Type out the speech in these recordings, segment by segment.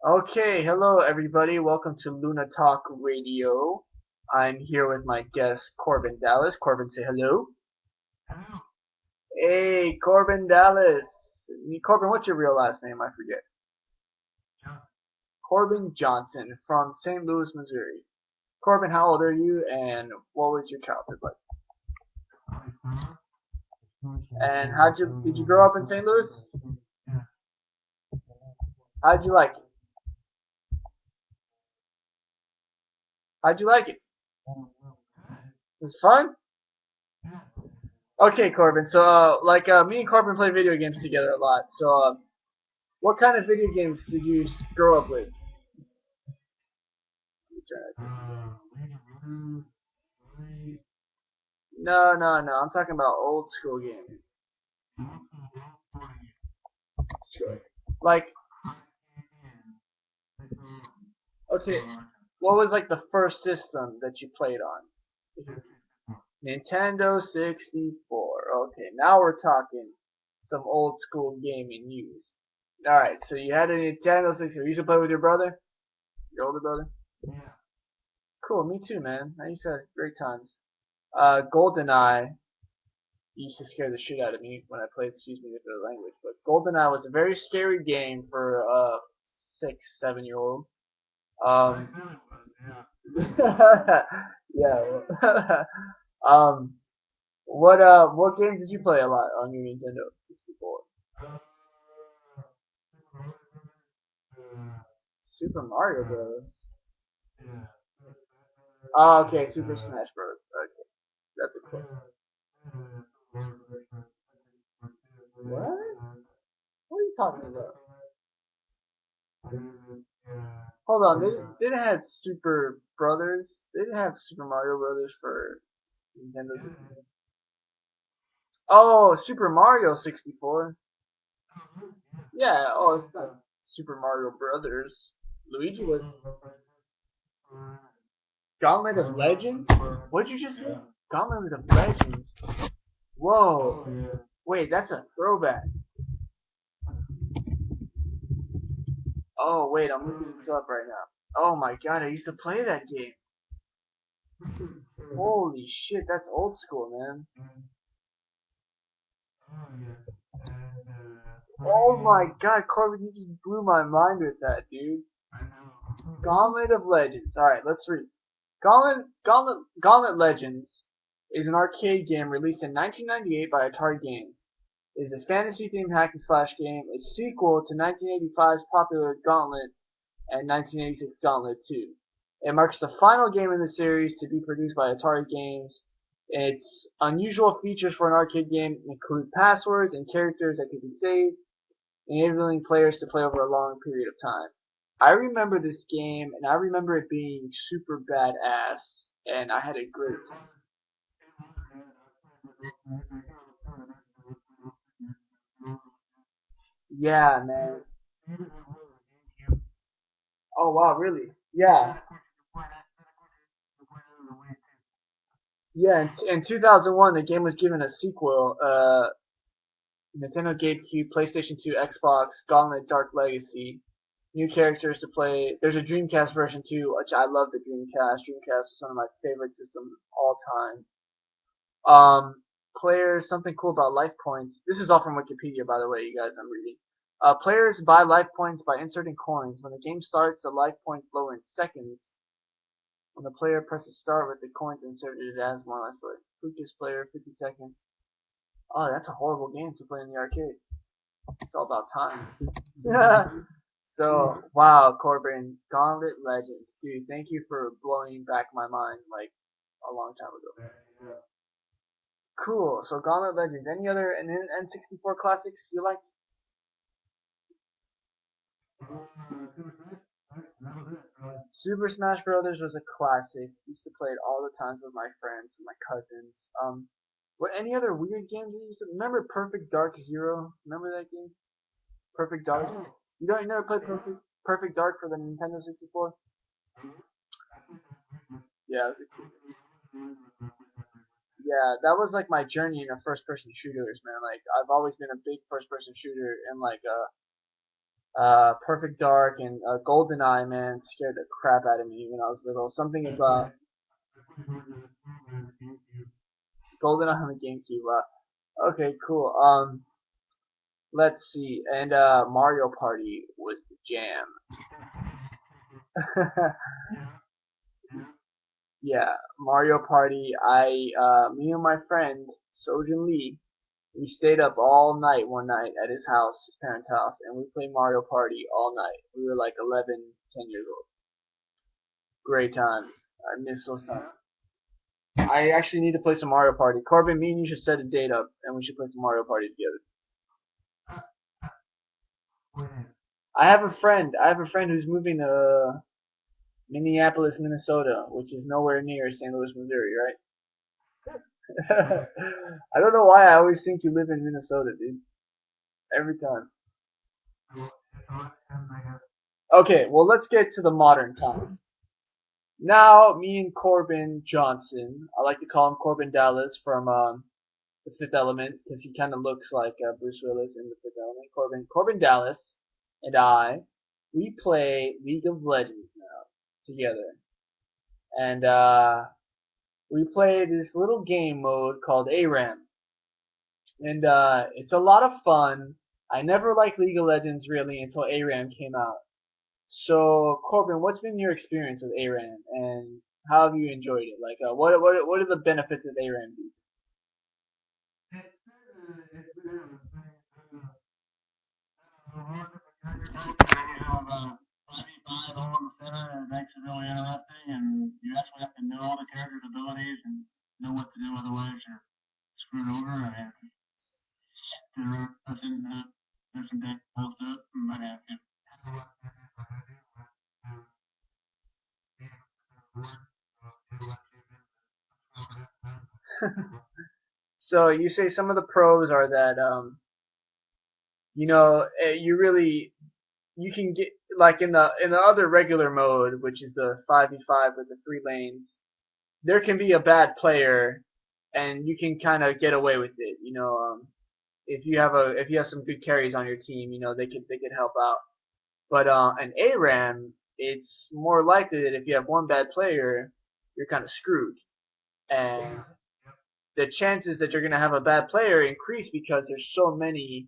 Okay, hello everybody. Welcome to Luna Talk Radio. I'm here with my guest Corbin Dallas. Corbin, say hello. Hey, Corbin Dallas. Corbin, what's your real last name? I forget. Corbin Johnson from St. Louis, Missouri. Corbin, how old are you, and what was your childhood like? And how'd you did you grow up in St. Louis? How'd you like it? How'd you like it? It was fun. Okay, Corbin. So, me and Corbin play video games together a lot. So, what kind of video games did you grow up with? No, no, no. I'm talking about old school gaming. Sure. Like, okay, what was like the first system that you played on? Nintendo 64. Okay, now we're talking some old school gaming news. Alright, so you had a Nintendo 64. You used to play with your brother? Your older brother? Cool, me too, man. I used to have great times. GoldenEye used to scare the shit out of me when I played, excuse me for the language, but GoldenEye was a very scary game for a 6, 7 year old. Um, yeah. um, what games did you play a lot on your Nintendo 64? Super Mario Bros. Oh, okay, Super Smash Bros. Okay, that's a cool. What? What are you talking about? Hold on, they didn't have Super Brothers. They didn't have Super Mario Brothers for Nintendo 64. Oh, Super Mario 64. Yeah. Oh, it's not Super Mario Brothers. Luigi was Gauntlet of Legends. What did you just say? Gauntlet of Legends. Whoa. Wait, that's a throwback. Oh, wait, I'm looking this up right now. Oh my god, I used to play that game. Holy shit, that's old school, man. Oh my god, Corbin, you just blew my mind with that, dude. Gauntlet of Legends. Alright, let's read. Gauntlet Legends is an arcade game released in 1998 by Atari Games. It is a fantasy-themed hack and slash game, a sequel to 1985's popular Gauntlet and 1986 Gauntlet 2. It marks the final game in the series to be produced by Atari Games. Its unusual features for an arcade game include passwords and characters that can be saved, enabling players to play over a long period of time. I remember this game, and I remember it being super badass, and I had a great time. Yeah, man. Oh wow, really? Yeah, yeah. In 2001, the game was given a sequel. Nintendo GameCube, PlayStation 2, Xbox, Gauntlet Dark Legacy. New characters to play. There's a Dreamcast version too, which I love the Dreamcast. Dreamcast was one of my favorite systems of all time. Players, something cool about life points. This is all from Wikipedia, by the way, you guys. I'm reading. Players buy life points by inserting coins. When the game starts, the life points lower in seconds. When the player presses start with the coins inserted, it adds more life points. Quickest player, 50 seconds. Oh, that's a horrible game to play in the arcade. It's all about time. So, wow, Corbin, Gauntlet Legends. Dude, thank you for blowing back my mind like a long time ago. Cool. So Gauntlet Legends. Any other N64 classics you like? Super Smash Brothers was a classic. Used to play it all the times with my friends, with my cousins. What any other weird games you used to remember? Perfect Dark Zero. Remember that game? Perfect Dark. You never played Perfect Dark for the Nintendo 64? Yeah, it was yeah, that was like my journey into first person shooters, man. Like I've always been a big first person shooter and like Perfect Dark, and GoldenEye, man, scared the crap out of me when I was little. Something about GoldenEye on the GameCube. Okay, cool. Let's see. And Mario Party was the jam. Yeah, Mario Party. Me and my friend Sojin Lee, we stayed up all night one night at his house, his parents' house, and we played Mario Party all night. We were like 11, 10 years old. Great times. I miss those times. I actually need to play some Mario Party. Corbin, me and you should set a date up, and we should play some Mario Party together. I have a friend. I have a friend who's moving to Minneapolis, Minnesota, which is nowhere near St. Louis, Missouri, right? I don't know why I always think you live in Minnesota, dude. Every time. Okay, well, let's get to the modern times. Now, me and Corbin Johnson, I like to call him Corbin Dallas from The Fifth Element, because he kind of looks like Bruce Willis in The Fifth Element. Corbin Dallas and I, we play League of Legends now together, and we play this little game mode called ARAM, and it's a lot of fun. I never liked League of Legends really until ARAM came out. So Corbin, what's been your experience with ARAM, and how have you enjoyed it? Like, what are the benefits of ARAM? So you say some of the pros are that you really you can get like in the other regular mode, which is the 5v5 with the 3 lanes. There can be a bad player, and you can kind of get away with it. If you have some good carries on your team, they could help out. But an ARAM, it's more likely that if you have one bad player, you're kind of screwed, and the chances that you're gonna have a bad player increase because there's so many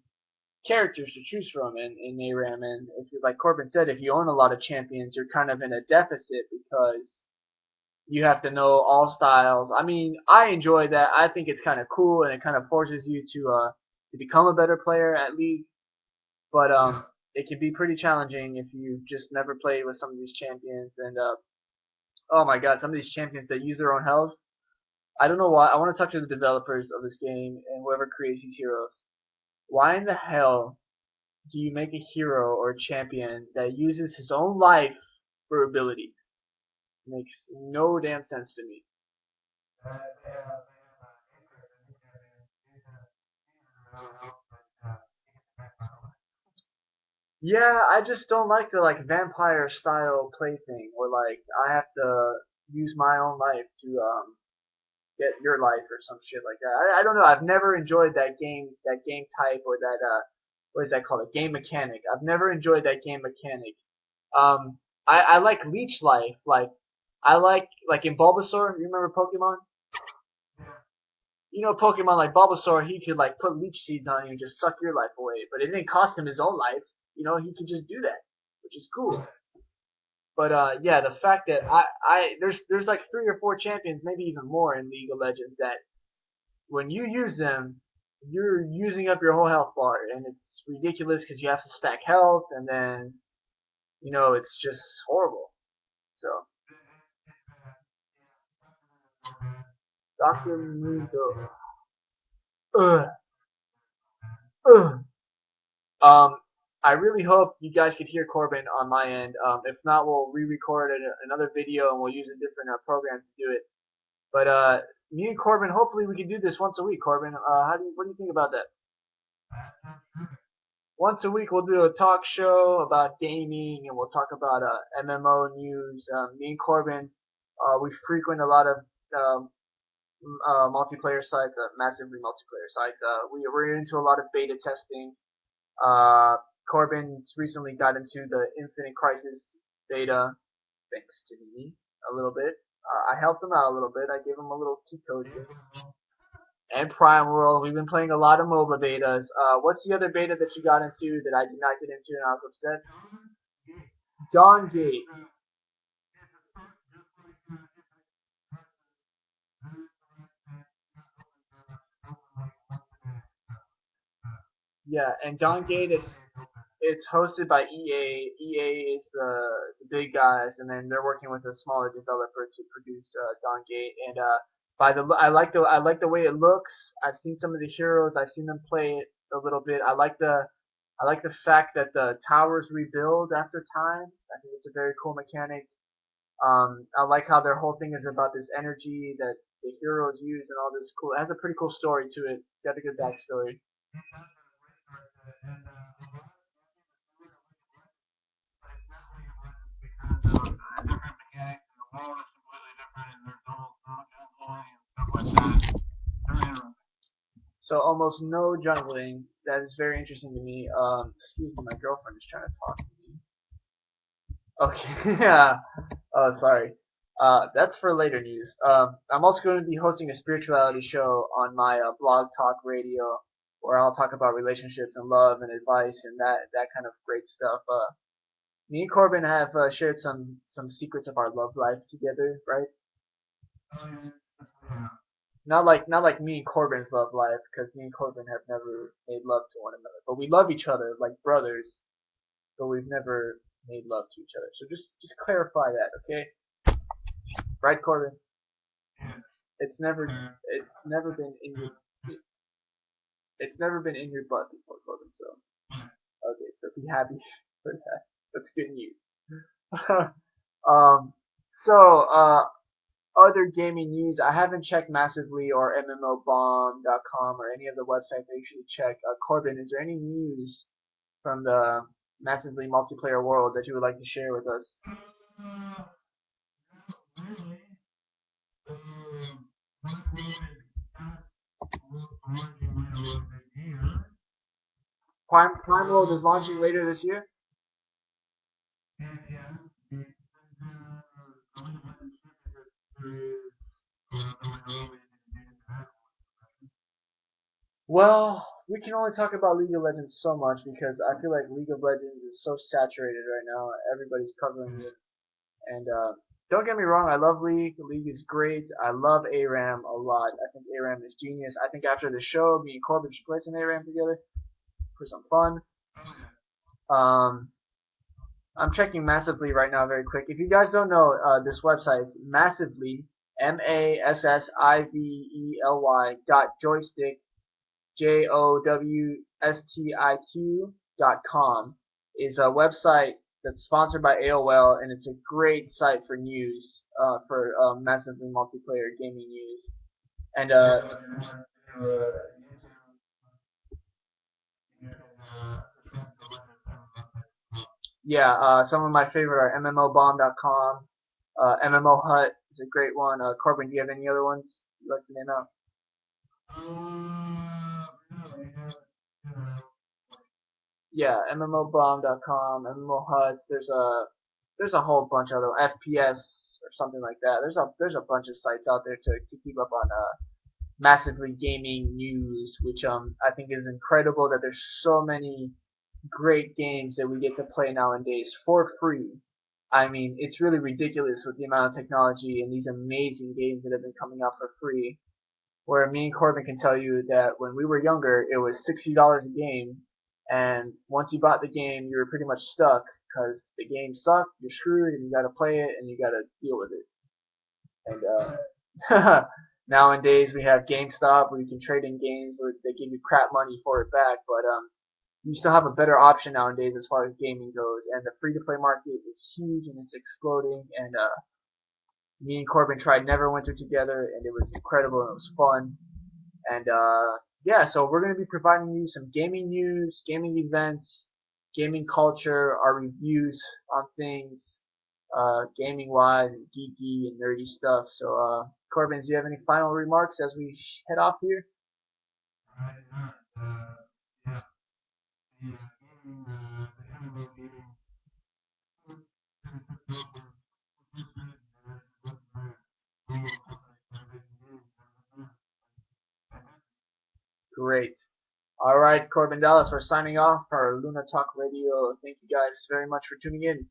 characters to choose from in ARAM. And if you, like Corbin said, if you own a lot of champions, you're kind of in a deficit because you have to know all styles. I mean, I enjoy that. I think it's kind of cool, and it kind of forces you to become a better player at League. But it can be pretty challenging if you just never played with some of these champions. And oh my God, some of these champions that use their own health. I don't know why. I want to talk to the developers of this game and whoever creates these heroes. Why in the hell do you make a hero or a champion that uses his own life for abilities? Makes no damn sense to me. Yeah, I just don't like the like vampire style play thing where like I have to use my own life to get your life or some shit like that. I don't know. I've never enjoyed that game type or that what is that called? A game mechanic. I've never enjoyed that game mechanic. I like leech life. I like in Bulbasaur. You remember Pokemon? Pokemon like Bulbasaur, he could like put leech seeds on you and just suck your life away, but it didn't cost him his own life. He could just do that, which is cool. But yeah, the fact that there's like 3 or 4 champions, maybe even more in League of Legends that when you use them, you're using up your whole health bar, and it's ridiculous because you have to stack health, and then it's just horrible. So Doctor Mundo. Ugh, ugh. Um, I really hope you guys could hear Corbin on my end. If not, we'll re-record another video and we'll use a different program to do it. But me and Corbin, hopefully we can do this once a week. Corbin, what do you think about that? Once a week we'll do a talk show about gaming and we'll talk about MMO news. Me and Corbin, we frequent a lot of um, multiplayer sites, massively multiplayer sites. We're into a lot of beta testing. Uh, Corbin's recently got into the Infinite Crisis beta, thanks to me a little bit. I helped him out a little bit. I gave him a little cheat code here. And Prime World. We've been playing a lot of MOBA betas. What's the other beta that you got into that I did not get into and I was upset? Dawn Gate. Yeah, and Dawn Gate is it's hosted by EA. EA is the big guys, and then they're working with a smaller developer to produce Dawn Gate. And I like the way it looks. I've seen some of the heroes. I've seen them play it a little bit. I like the fact that the towers rebuild after time. I think it's a very cool mechanic. I like how their whole thing is about this energy that the heroes use and all this cool. It has a pretty cool story to it. Got a good backstory. So almost no jungling. That is very interesting to me. Excuse me, my girlfriend is trying to talk to me. Okay, yeah. Oh, sorry. That's for later news. I'm also going to be hosting a spirituality show on my blog talk radio, where I'll talk about relationships and love and advice and that kind of great stuff. Me and Corbin have shared some secrets of our love life together, right? Not like me and Corbin's love life, because me and Corbin have never made love to one another. But we love each other like brothers, but we've never made love to each other. So just clarify that, okay? Right, Corbin? It's never been in your it's never been in your butt before, Corbin. So okay, so be happy for that. That's good news. um, so other gaming news. I haven't checked Massively or MMOBomb.com or any of the websites I usually check. Corbin, is there any news from the Massively multiplayer world that you would like to share with us? Prime World is launching later this year. Well, we can only talk about League of Legends so much because I feel like League of Legends is so saturated right now. Everybody's covering it, and don't get me wrong, I love League. League is great. I love ARAM a lot. I think ARAM is genius. I think after the show, me and Corbin should play some ARAM together for some fun. Um, I'm checking Massively right now very quick. If you guys don't know, this website is Massively, Massively dot joystick, JOWSTIQ.com, is a website that's sponsored by AOL, and it's a great site for news, for Massively multiplayer gaming news. And yeah, some of my favorite are MMOBomb.com, MMO Hut is a great one. Corbin, do you have any other ones you'd like to name out? Yeah, MMOBomb.com, MMO Huts. There's a whole bunch of them. FPS or something like that. There's a bunch of sites out there to keep up on Massively gaming news, which I think is incredible that there's so many great games that we get to play nowadays for free. I mean, it's really ridiculous with the amount of technology and these amazing games that have been coming out for free. Where me and Corbin can tell you that when we were younger, it was $60 a game, and once you bought the game, you were pretty much stuck because the game sucked, you're screwed, and you got to play it and you got to deal with it. And nowadays we have GameStop where you can trade in games where they give you crap money for it back, but you still have a better option nowadays as far as gaming goes, and the free-to-play market is huge and it's exploding. And me and Corbin tried Neverwinter together, and it was incredible and it was fun. And yeah, so we're going to be providing you some gaming news, gaming events, gaming culture, our reviews on things, gaming wise, and geeky and nerdy stuff. So, Corbin, do you have any final remarks as we head off here? Great. All right, Corbin Dallas, we're signing off for Luna Talk Radio. Thank you guys very much for tuning in.